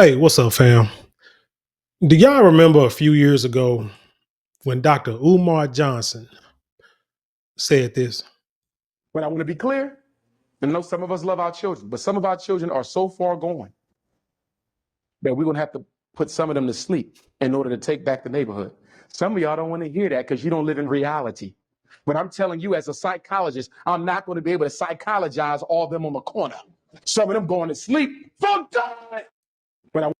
Hey, what's up, fam? Do y'all remember a few years ago when Dr. Umar Johnson said this? But I want to be clear. I know some of us love our children, but some of our children are so far gone that we're going to have to put some of them to sleep in order to take back the neighborhood. Some of y'all don't want to hear that because you don't live in reality. But I'm telling you, as a psychologist, I'm not going to be able to psychologize all of them on the corner. Some of them going to sleep. Fuck that. But I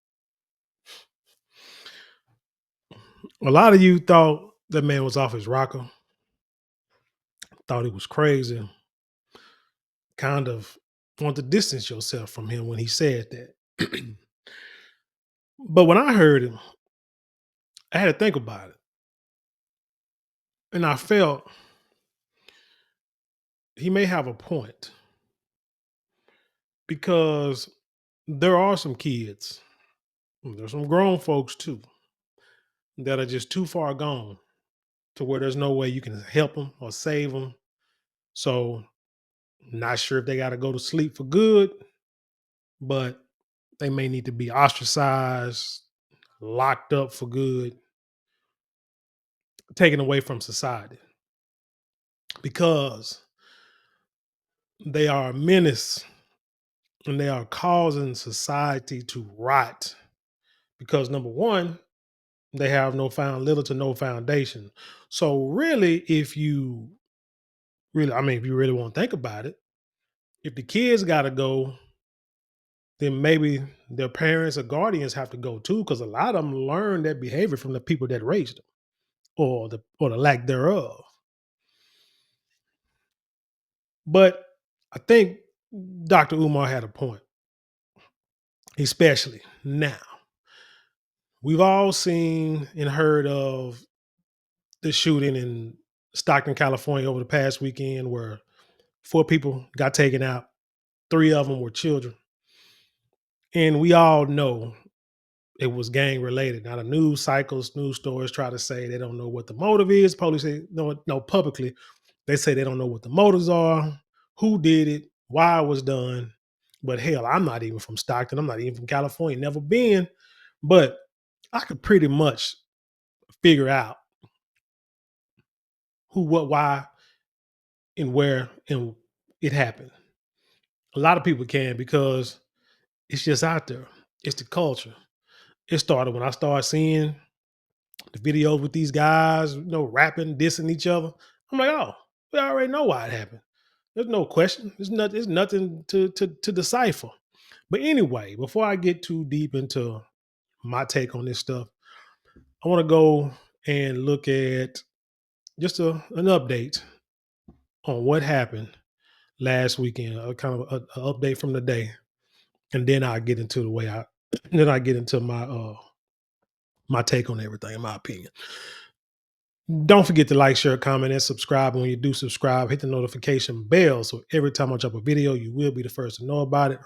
A lot of you thought that man was off his rocker, thought he was crazy, kind of want to distance yourself from him when he said that. But when I heard him, I had to think about it. And I felt he may have a point because there are some kids, there's some grown folks too, that are just too far gone to where there's no way you can help them or save them. So, not sure if they got to go to sleep for good, but they may need to be ostracized, locked up for good, taken away from society because they are a menace and they are causing society to rot. Because number one, they have little to no foundation. So really, if you really want to think about it, if the kids got to go, then maybe their parents or guardians have to go too, because a lot of them learn that behavior from the people that raised them, or the lack thereof. But I think Dr. Umar had a point, especially now. We've all seen and heard of the shooting in Stockton, California over the past weekend where four people got taken out. Three of them were children. And we all know it was gang related. Now the news stories try to say they don't know what the motive is. Police say no publicly. They say they don't know what the motives are, who did it, why it was done. But hell, I'm not even from Stockton. I'm not even from California. Never been. But I could pretty much figure out who, what, why, and where and it happened. A lot of people can because it's just out there. It's the culture. It started when I started seeing the videos with these guys, rapping, dissing each other. I'm like, oh, we already know why it happened. There's no question. There's nothing to decipher. But anyway, before I get too deep into my take on this stuff, I want to go and look at just an update on what happened last weekend, a kind of a update from the day, and then I get into the way I then I get into my take on everything, in my opinion. Don't forget to like, share, comment, and subscribe. And when you do subscribe, hit the notification bell so every time I drop a video, you will be the first to know about it.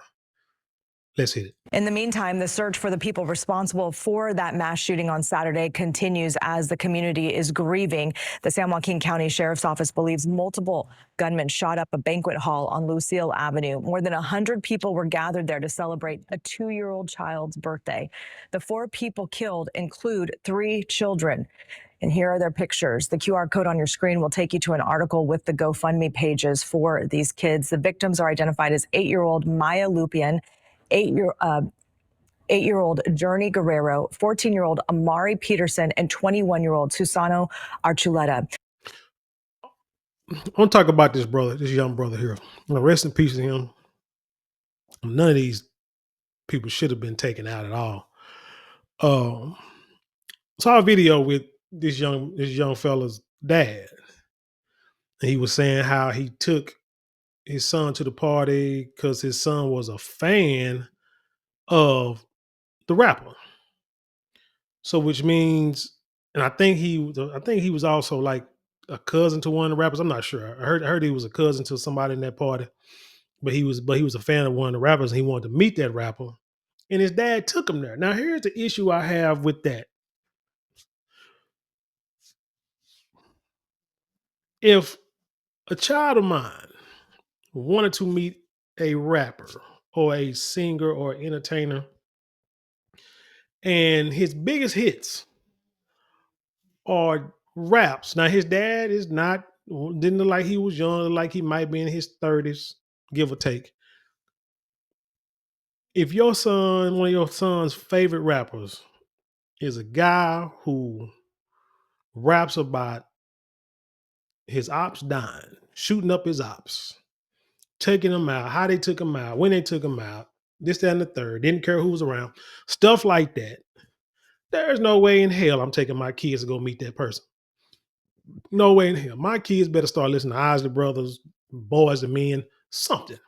Let's hit it. In the meantime, the search for the people responsible for that mass shooting on Saturday continues as the community is grieving. The San Joaquin County Sheriff's Office believes multiple gunmen shot up a banquet hall on Lucille Avenue. More than 100 people were gathered there to celebrate a 2-year-old child's birthday. The 4 people killed include 3 children. And here are their pictures. The QR code on your screen will take you to an article with the GoFundMe pages for these kids. The victims are identified as 8-year-old Maya Lupian, 8-year-old Journey Guerrero, 14-year-old Amari Peterson, and 21-year-old Susano Archuleta. I want to talk about this young brother here. Rest in peace to him. None of these people should have been taken out at all. Um, Saw a video with this young fella's dad. And he was saying how he took his son to the party because his son was a fan of the rapper. So which means, and I think he was also like a cousin to one of the rappers. I'm not sure. I heard he was a cousin to somebody in that party, but he was a fan of one of the rappers and he wanted to meet that rapper. And his dad took him there. Now here's the issue I have with that. If a child of mine wanted to meet a rapper or a singer or entertainer, And his biggest hits are raps. Now his dad is not didn't look like he was young, look like he might be in his 30s, give or take. If your son, one of your son's favorite rappers, is a guy who raps about his ops dying, shooting up his ops, taking them out, how they took him out, when they took him out, this, that, and the third, didn't care who was around, stuff like that. There's no way in hell I'm taking my kids to go meet that person. No way in hell. My kids better start listening to Isley Brothers, Boys and Men, something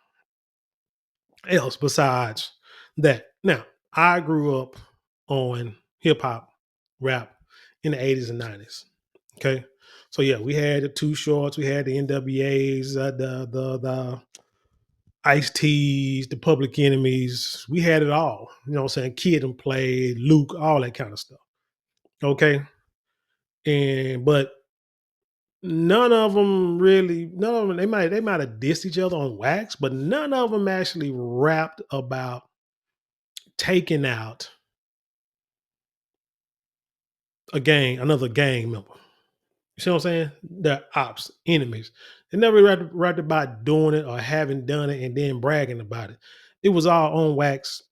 else besides that. Now, I grew up on hip hop, rap in the 80s and 90s. Okay. So yeah, we had the Two Shorts, we had the NWAs, the Ice T's, the Public Enemies. We had it all. You know what I'm saying? Kid and Play, Luke, all that kind of stuff. Okay. But none of them, they might have dissed each other on wax, but none of them actually rapped about taking out another gang member. You see what I'm saying? They're ops, enemies. They never rapped about doing it or having done it and then bragging about it. It was all on wax,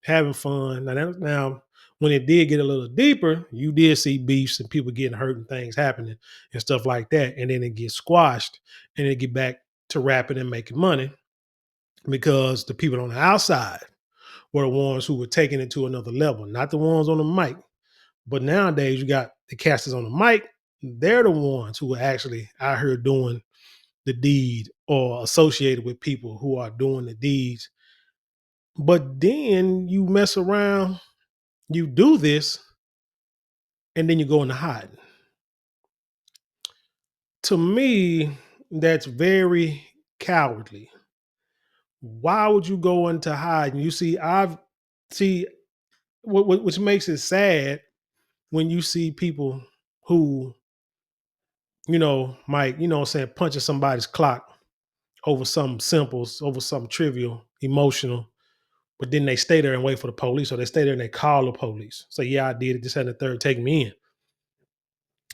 having fun. Now, when it did get a little deeper, you did see beefs and people getting hurt and things happening and stuff like that. And then it gets squashed and it get back to rapping and making money because the people on the outside were the ones who were taking it to another level, not the ones on the mic. But nowadays, you got the casters on the mic. They're the ones who are actually out here doing the deed or associated with people who are doing the deeds. But then you mess around, you do this, and then you go into hiding. To me, that's very cowardly. Why would you go into hiding? You see, see which makes it sad when you see people who, might, what I'm saying, punching somebody's clock over something simple, over something trivial, emotional, but then they stay there and wait for the police, or they stay there and they call the police. Say, yeah, I did it, this and the third, take me in.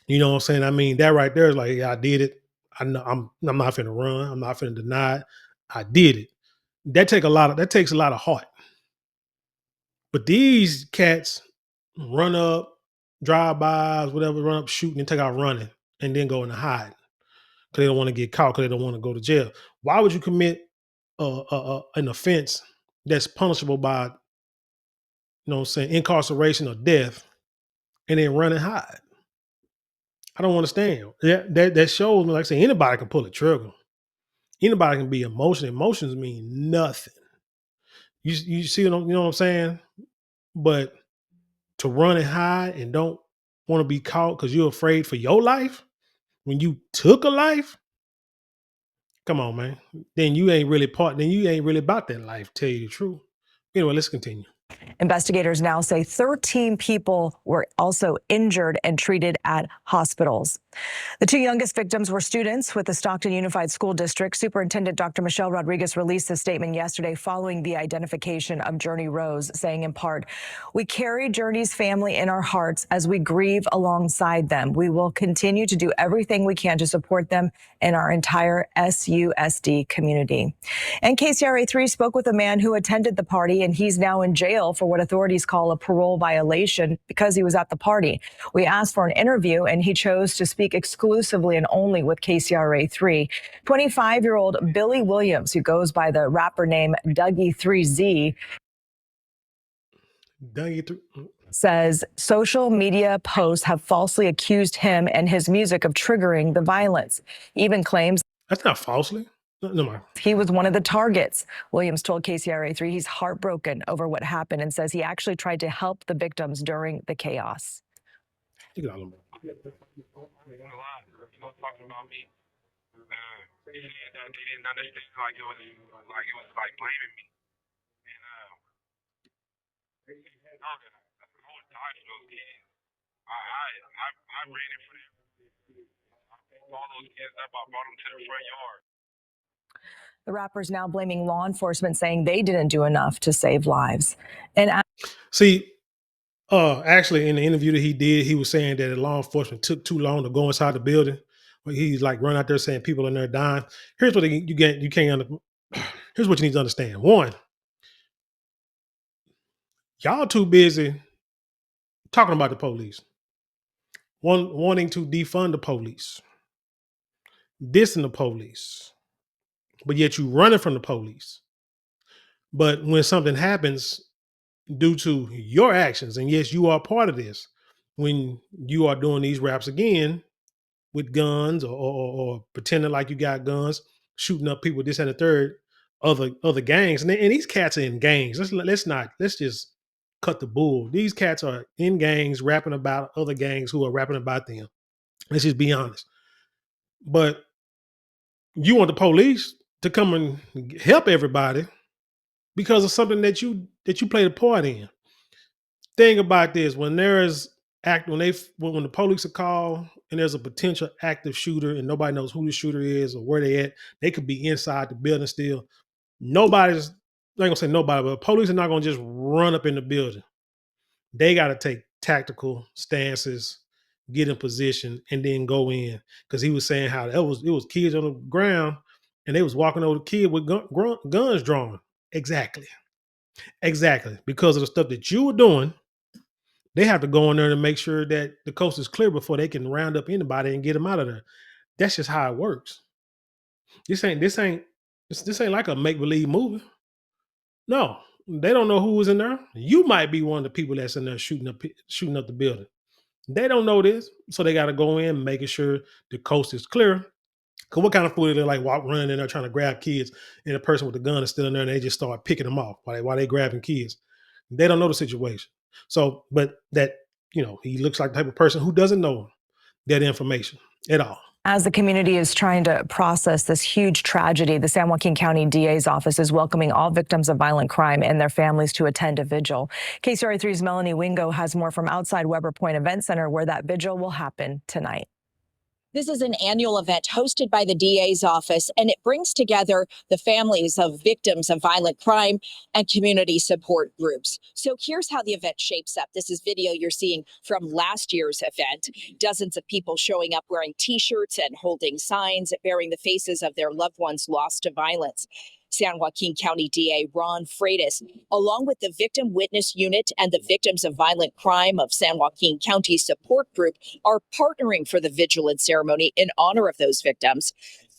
You know what I'm saying? I mean, that right there is like, yeah, I did it. I know I'm not finna run. I'm not finna deny it. I did it. That takes a lot of heart. But these cats run up, drive-bys, whatever, run up, shooting, and take out running, and then go into hide because they don't want to get caught, because they don't want to go to jail. Why would you commit an offense that's punishable by, what I'm saying, incarceration or death, and then run and hide? I don't understand. That shows me, like I say, anybody can pull a trigger. Anybody can be emotional. Emotions mean nothing. You see what you know what I'm saying? But to run and hide and don't want to be caught because you're afraid for your life when you took a life, come on, man. Then you ain't really about that life, tell you the truth. Anyway, let's continue. Investigators now say 13 people were also injured and treated at hospitals. The two youngest victims were students with the Stockton Unified School District. Superintendent Dr. Michelle Rodriguez released a statement yesterday following the identification of Journey Rose, saying in part, "We carry Journey's family in our hearts as we grieve alongside them. We will continue to do everything we can to support them and our entire SUSD community." And KCRA3 spoke with a man who attended the party, and he's now in jail for what authorities call a parole violation because he was at the party. We asked for an interview, and he chose to speak exclusively and only with KCRA3. 25-year-old Billy Williams, who goes by the rapper name Dougie3Z, says social media posts have falsely accused him and his music of triggering the violence. He even claims that's not falsely. No, mind. He was one of the targets. Williams told KCRA3 he's heartbroken over what happened and says he actually tried to help the victims during the chaos. Talking about me. They didn't understand like it was like blaming me. And I was tired of those kids. I ran in for them. All those kids up, I brought them to the front yard. The rapper's now blaming law enforcement, saying they didn't do enough to save lives. And see, Actually, in the interview that he did, he was saying that the law enforcement took too long to go inside the building. But he's like run out there saying people in there dying. Here's what you get. You can't. Here's what you need to understand. One, y'all too busy talking about the police, wanting to defund the police, dissing the police, but yet you running from the police. But when something happens due to your actions, and yes, you are part of this, when you are doing these raps again with guns or pretending like you got guns, shooting up people, this and the third, other gangs, and these cats are in gangs. Let's just cut the bull. These cats are in gangs rapping about other gangs who are rapping about them. Let's just be honest. But you want the police to come and help everybody because of something that you played a part in. Thing about this, when there is when the police are called and there's a potential active shooter and nobody knows who the shooter is or where they at, they could be inside the building still. Nobody's I ain't gonna say nobody, but police are not gonna just run up in the building. They gotta take tactical stances, get in position, and then go in. Because he was saying how it was kids on the ground and they was walking over the kid with guns drawn. Exactly. Exactly. Because of the stuff that you were doing, they have to go in there to make sure that the coast is clear before they can round up anybody and get them out of there. That's just how it works. This ain't like a make believe movie. No, they don't know who was in there. You might be one of the people that's in there shooting up the building. They don't know this, so they got to go in making sure the coast is clear. Cause what kind of fool are they like running in there trying to grab kids, and the person with the gun is still in there, and they just start picking them off while they grabbing kids. They don't know the situation. So, but that he looks like the type of person who doesn't know that information at all. As the community is trying to process this huge tragedy, the San Joaquin County DA's office is welcoming all victims of violent crime and their families to attend a vigil. KCRA3's Melanie Wingo has more from outside Weber Point Event Center, where that vigil will happen tonight. This is an annual event hosted by the DA's office, and it brings together the families of victims of violent crime and community support groups. So here's how the event shapes up. This is video you're seeing from last year's event. Dozens of people showing up wearing T-shirts and holding signs bearing the faces of their loved ones lost to violence. San Joaquin County DA Ron Freitas, along with the Victim Witness Unit and the Victims of Violent Crime of San Joaquin County Support Group, are partnering for the vigilant ceremony in honor of those victims.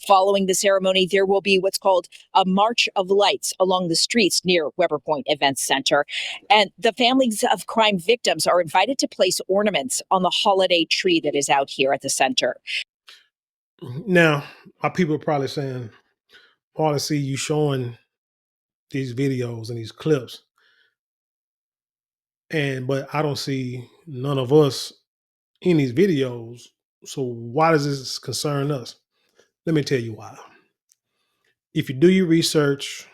Following the ceremony, there will be what's called a March of Lights along the streets near Weber Point Events Center. And the families of crime victims are invited to place ornaments on the holiday tree that is out here at the center. Now, our people are probably saying, all I see you showing these videos and these clips, but I don't see none of us in these videos. So why does this concern us? Let me tell you why. If you do your research,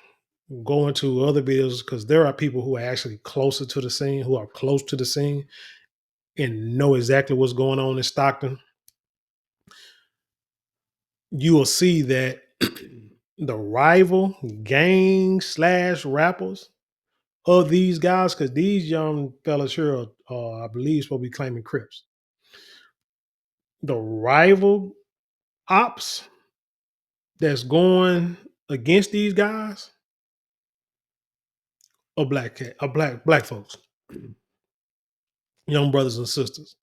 go into other videos, because there are people who are actually closer to the scene, who are close to the scene and know exactly what's going on in Stockton. You will see that the rival gang / rappers of these guys, because these young fellas here are, I believe, supposed to be claiming Crips. The rival ops that's going against these guys are black folks, young brothers and sisters,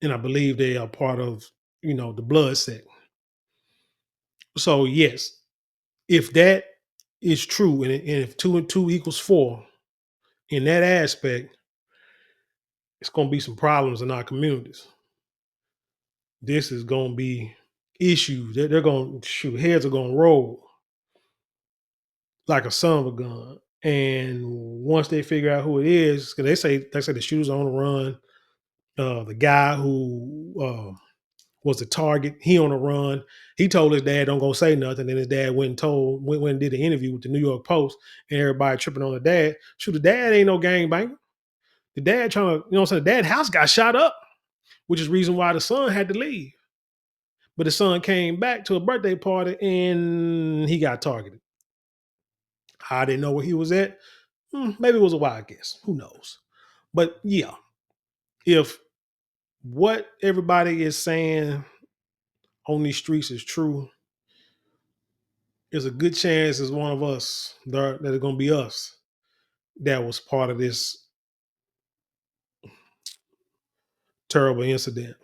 and I believe they are part of the blood sect. So yes, if that is true, and if 2 and 2 equals 4 in that aspect, it's going to be some problems in our communities. This is going to be issues. They're going to shoot. Heads are going to roll like a son of a gun. And once they figure out who it is, because they say the shooter's on the run. The guy who was the target, he on the run. He told his dad, "Don't go say nothing." And his dad went and did an interview with the New York Post, and everybody tripping on the dad. Shoot, the dad ain't no gangbanger. The dad trying to, the dad house got shot up, which is the reason why the son had to leave. But the son came back to a birthday party and he got targeted. I didn't know where he was at. Maybe it was a wild guess. Who knows? But yeah, if what everybody is saying on these streets is true, there's a good chance it's one of us that are going to be us that was part of this terrible incident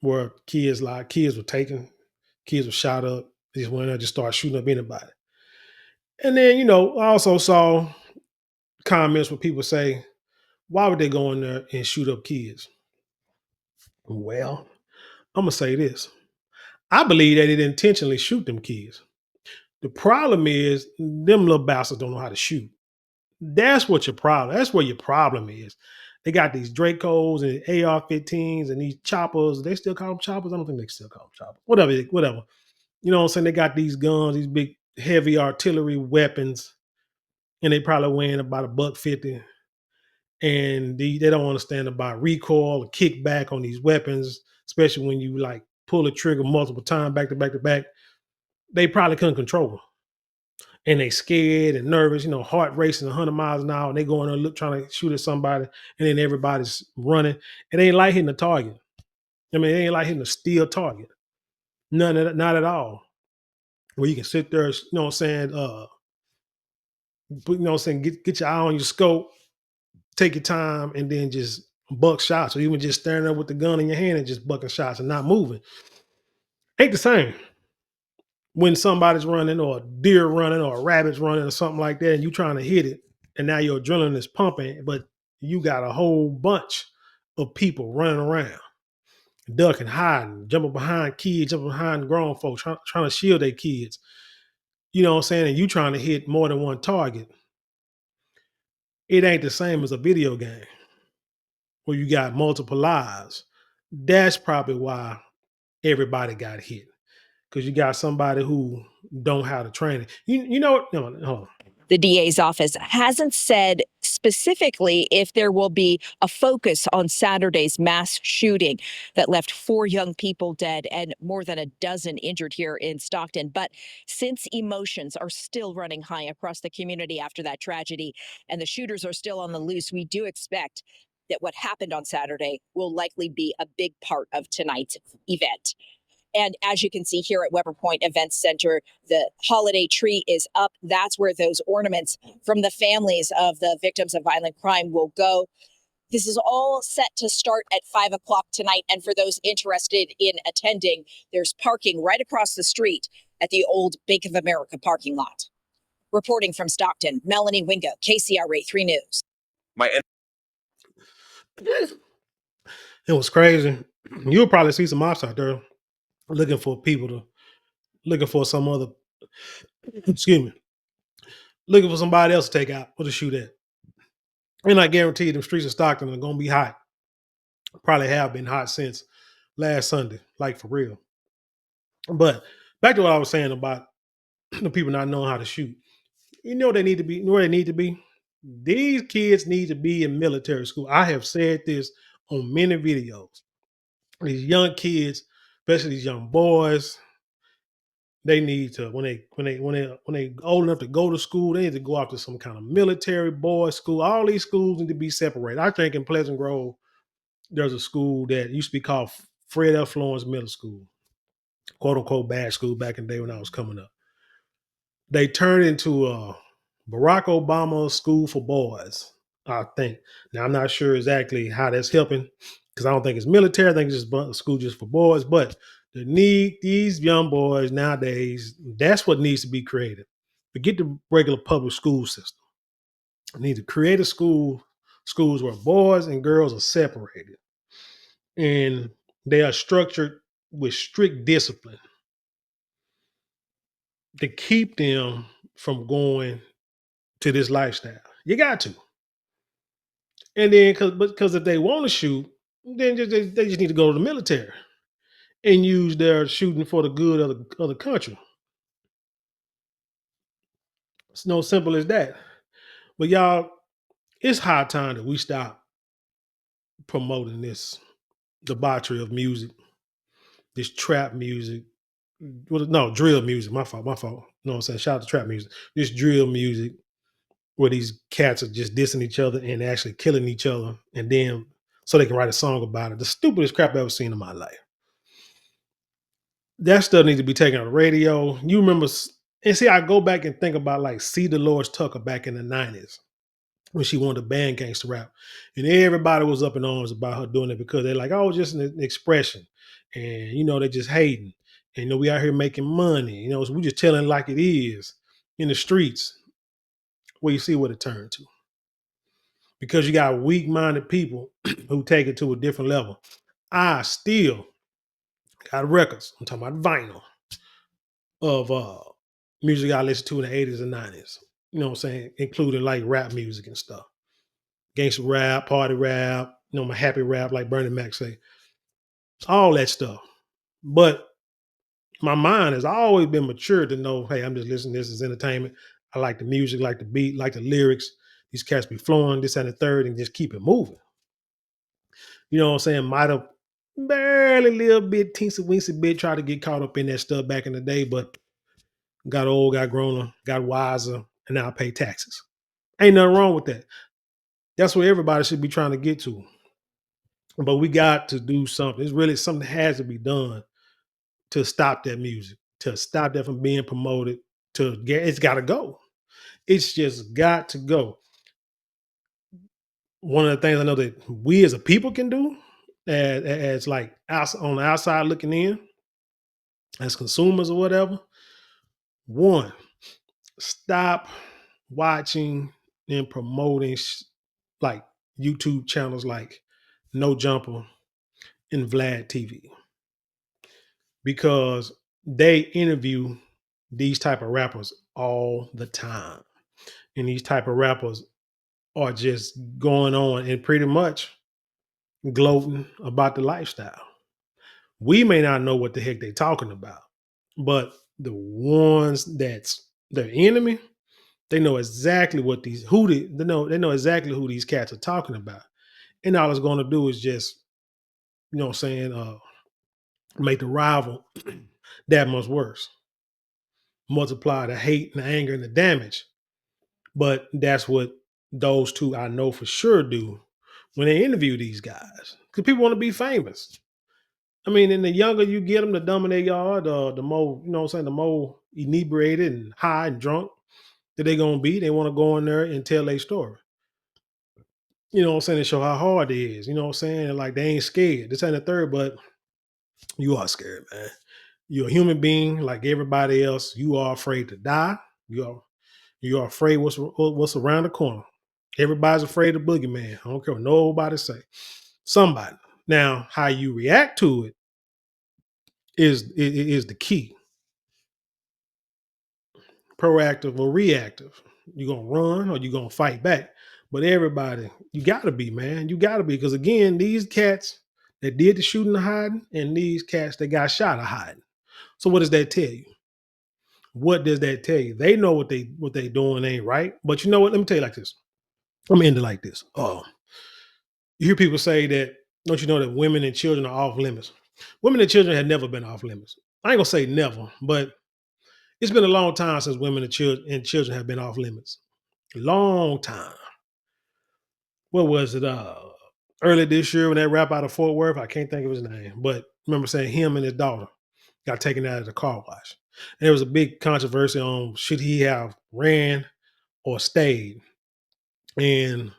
where kids were taken, kids were shot up. They just went in there and just started shooting up anybody. And then, I also saw comments where people say, why would they go in there and shoot up kids? Well, I'm going to say this. I believe they didn't intentionally shoot them kids. The problem is them little bastards don't know how to shoot. That's what your problem. That's where your problem is. They got these Dracos and AR-15s and these choppers. They still call them choppers. I don't think they still call them choppers. Whatever. You know what I'm saying? They got these guns, these big heavy artillery weapons, and they probably weighing about $150. And they don't understand about recoil or kickback on these weapons, especially when you like pull the trigger multiple times back to back to back. They probably couldn't control them. And they scared and nervous, heart racing 100 miles an hour, and they going on trying to shoot at somebody, and then everybody's running. It ain't like hitting a target. I mean, it ain't like hitting a steel target. Not at all. Where you can sit there, get your eye on your scope, take your time, and then just buck shots, or even just staring there with the gun in your hand and just bucking shots and not moving. Ain't the same when somebody's running or a deer running or a rabbit's running or something like that, and you trying to hit it, and now your adrenaline is pumping, but you got a whole bunch of people running around, ducking, hiding, jumping behind kids, jumping behind grown folks, trying to shield their kids. You know what I'm saying? And you trying to hit more than one target. It ain't the same as a video game where you got multiple lives. That's probably why everybody got hit. Because you got somebody who don't have the training. You know what? No, hold on. The DA's office hasn't said specifically if there will be a focus on Saturday's mass shooting that left 4 young people dead and more than a dozen injured here in Stockton. But since emotions are still running high across the community after that tragedy and the shooters are still on the loose, we do expect that what happened on Saturday will likely be a big part of tonight's event. And as you can see here at Weber Point Events Center, the holiday tree is up. That's where those ornaments from the families of the victims of violent crime will go. This is all set to start at 5 o'clock tonight. And for those interested in attending, there's parking right across the street at the old Bank of America parking lot. Reporting from Stockton, Melanie Wingo, KCRA 3 News. It was crazy. You'll probably see some ops out there looking for some other, excuse me, looking for somebody else to take out or to shoot at. And I guarantee you, the streets of Stockton are going to be hot. Probably have been hot since last Sunday, like for real. But back to what I was saying about the people not knowing how to shoot. They need to be where they need to be. These kids need to be in military school. I have said this on many videos. These young kids, especially these young boys, they need to when they old enough to go to school, they need to go out to some kind of military boys school. All these schools need to be separated. I think in Pleasant Grove, there's a school that used to be called Fred F. Florence Middle School, quote unquote bad school back in the day when I was coming up. They turned into a Barack Obama school for boys, I think. Now I'm not sure exactly how that's helping because I don't think it's military. I think it's just a school just for boys. But these young boys nowadays, that's what needs to be created. Forget the regular public school system. I need to create schools where boys and girls are separated and they are structured with strict discipline to keep them from going to this lifestyle. You got to. And then because if they want to shoot, then they just need to go to the military and use their shooting for the good of the country. It's no simple as that. But y'all, it's high time that we stop promoting this debauchery of music, this trap music. Well, no, drill music. My fault. You know what I'm saying? Shout out to trap music. This drill music where these cats are just dissing each other and actually killing each other. And then so they can write a song about it. The stupidest crap I've ever seen in my life. That stuff needs to be taken on the radio. You remember, and see, I go back and think about like C. Dolores Tucker back in the 90s when she wanted to ban gangster rap. And everybody was up in arms about her doing it because they're like, oh, it's just an expression. And, they're just hating. And, we out here making money. So we just telling like it is in the streets. Well, you see what it turned to. Because you got weak-minded people who take it to a different level. I still got records. I'm talking about vinyl of music I listened to in the 80s and 90s. You know what I'm saying? Including like rap music and stuff. Gangster rap, party rap, my happy rap, like Bernie Mac say. All that stuff. But my mind has always been mature to know, hey, I'm just listening to this as entertainment. I like the music, like the beat, like the lyrics. These cats be flowing, this and the third, and just keep it moving. You know what I'm saying? Might have barely little bit, teensy weensy bit, try to get caught up in that stuff back in the day, but got old, got grown, got wiser, and now I pay taxes. Ain't nothing wrong with that. That's what everybody should be trying to get to. But we got to do something. It's really something that has to be done to stop that music, to stop that from being promoted. It's got to go. It's just got to go. One of the things I know that we as a people can do, as like on the outside looking in, as consumers or whatever. One, stop watching and promoting like YouTube channels like No Jumper and Vlad TV, because they interview these type of rappers all the time. And these type of rappers are just going on and pretty much gloating about the lifestyle. We may not know what the heck they're talking about, but the ones that's their enemy, they know exactly what they know exactly who these cats are talking about. And all it's going to do is just, make the rival that much worse. Multiply the hate and the anger and the damage. But that's what those two I know for sure do when they interview these guys. Because people want to be famous. I mean, and the younger you get them, the dumber they are, the more, the more inebriated and high and drunk that they're going to be. They want to go in there and tell their story. You know what I'm saying? To show how hard it is. You know what I'm saying? Like they ain't scared. This ain't the third, but you are scared, man. You're a human being like everybody else. You are afraid to die. You are afraid what's around the corner. Everybody's afraid of boogeyman. I don't care what nobody say. Somebody. Now, how you react to it is the key. Proactive or reactive. You gonna run or you gonna fight back. But everybody, you gotta be, man. You gotta be. Because again, these cats that did the shooting and hiding, and these cats that got shot are hiding. So what does that tell you? What does that tell you? They know what they doing ain't right. But you know what? Let me tell you like this. Let me end it like this. You hear people say that, don't you know that women and children are off limits? Women and children have never been off limits. I ain't gonna say never, but it's been a long time since women and children have been off limits. Long time. What was it? Early this year when that rap out of Fort Worth, I can't think of his name, but remember saying him and his daughter got taken out of the car wash. And there was a big controversy on should he have ran or stayed. And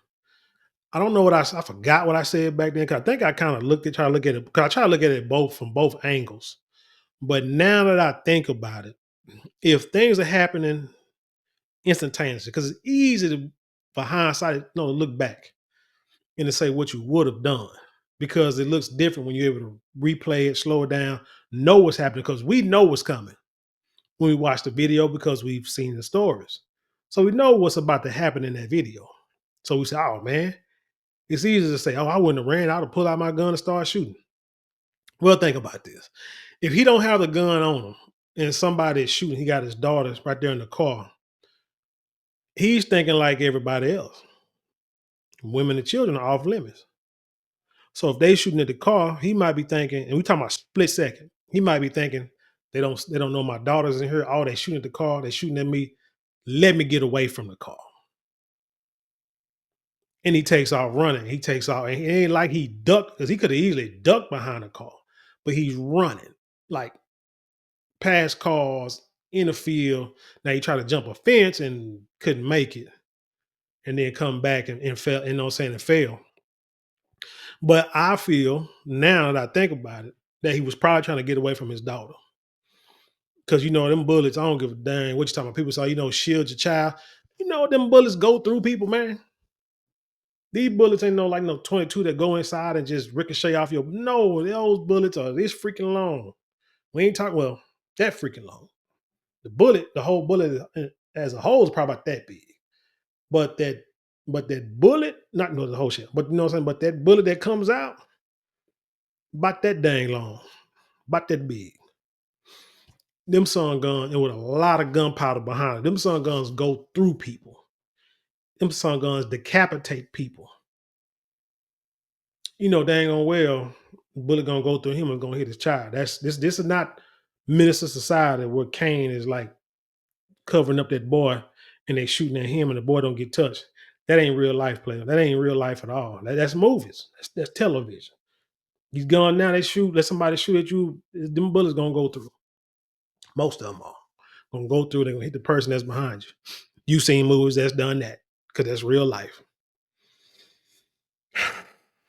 I don't know I forgot what I said back then. Cause I think I kind of try to look at it, because I try to look at it from both angles. But now that I think about it, if things are happening instantaneously, because it's easy for hindsight, to look back and to say what you would have done, because it looks different when you're able to replay it, slow it down, know what's happening, because we know what's coming when we watch the video because we've seen the stories. So we know what's about to happen in that video. So we say, oh man, it's easy to say, oh, I wouldn't have ran. I would have pulled out my gun and started shooting. Well, think about this. If he don't have the gun on him and somebody is shooting, he got his daughters right there in the car, he's thinking like everybody else. Women and children are off limits. So if they shooting at the car, he might be thinking, and we talking about split second, he might be thinking, they don't know my daughter's in here. Oh, they shooting at the car, they shooting at me. Let me get away from the car. and he takes off running. He takes off, and it ain't like he ducked, because he could have easily ducked behind a car, but he's running like past cars in the field. Now he tried to jump a fence and couldn't make it, and then come back and fell. You know what I'm saying? And fail. But I feel now that I think about it, that he was probably trying to get away from his daughter. Because them bullets, I don't give a dang what you talking about. People say, shield your child. Them bullets go through people, man. These bullets ain't like no 22 that go inside and just ricochet off your. No, those bullets are this freaking long. We ain't talking, well, that freaking long. The whole bullet as a whole is probably about that big. But that bullet, not the whole shit, but you know what I'm saying? But that bullet that comes out, about that dang long, about that big. Them sun guns, and with a lot of gunpowder behind it, them sun guns go through people. Them sun guns decapitate people. Dang on well, the bullet gonna go through him and gonna hit his child. This is not minister society where Cain is like covering up that boy and they shooting at him and the boy don't get touched. That ain't real life, player. That ain't real life at all. That's movies. That's television. He's gone now. They shoot. Let somebody shoot at you. Them bullets gonna go through. Most of them are gonna go through. They're gonna hit the person that's behind you. You seen movies that's done that because that's real life.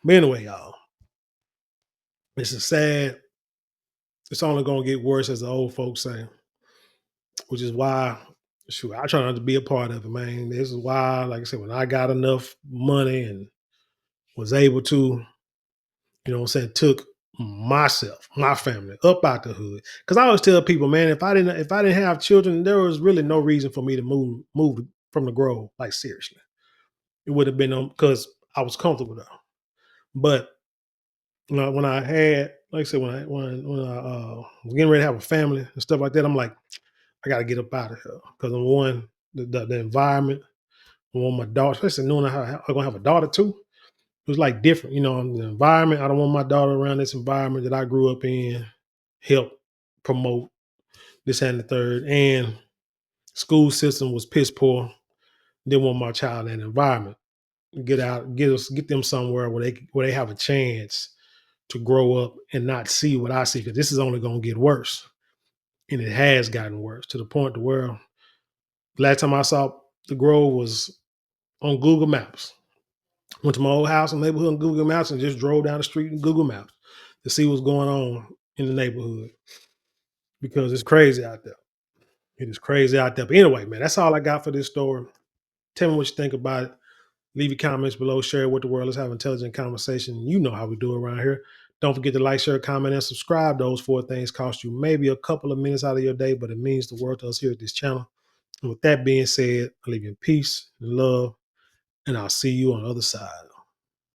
But anyway, y'all, this is sad. It's only gonna get worse, as the old folks say, which is why, I try not to be a part of it, man. This is why, like I said, when I got enough money and was able to, took myself, my family up out the hood. Because I always tell people, man, if I didn't have children, there was really no reason for me to move from the Grove. Like seriously, it would have been because I was comfortable there. But when I had, like I said, when I was getting ready to have a family and stuff like that, I'm like, I got to get up out of here because I'm one, the environment. I want my daughter, especially knowing I'm gonna have a daughter too. It was like different, the environment. I don't want my daughter around this environment that I grew up in. Help promote this and the third, and school system was piss poor. Didn't want my child in that environment. Get them somewhere where they have a chance to grow up and not see what I see, because this is only going to get worse, and it has gotten worse to the point to where last time I saw the Grove was on Google Maps. Went to my old house and neighborhood on Google Maps and just drove down the street in Google Maps to see what's going on in the neighborhood, because it's crazy out there. It is crazy out there. But anyway, man, that's all I got for this story. Tell me what you think about it. Leave your comments below. Share it with the world. Let's have intelligent conversation. You know how we do around here. Don't forget to like, share, comment, and subscribe. Those 4 things cost you maybe a couple of minutes out of your day, but it means the world to us here at this channel. And with that being said, I leave you in peace and love, and I'll see you on the other side.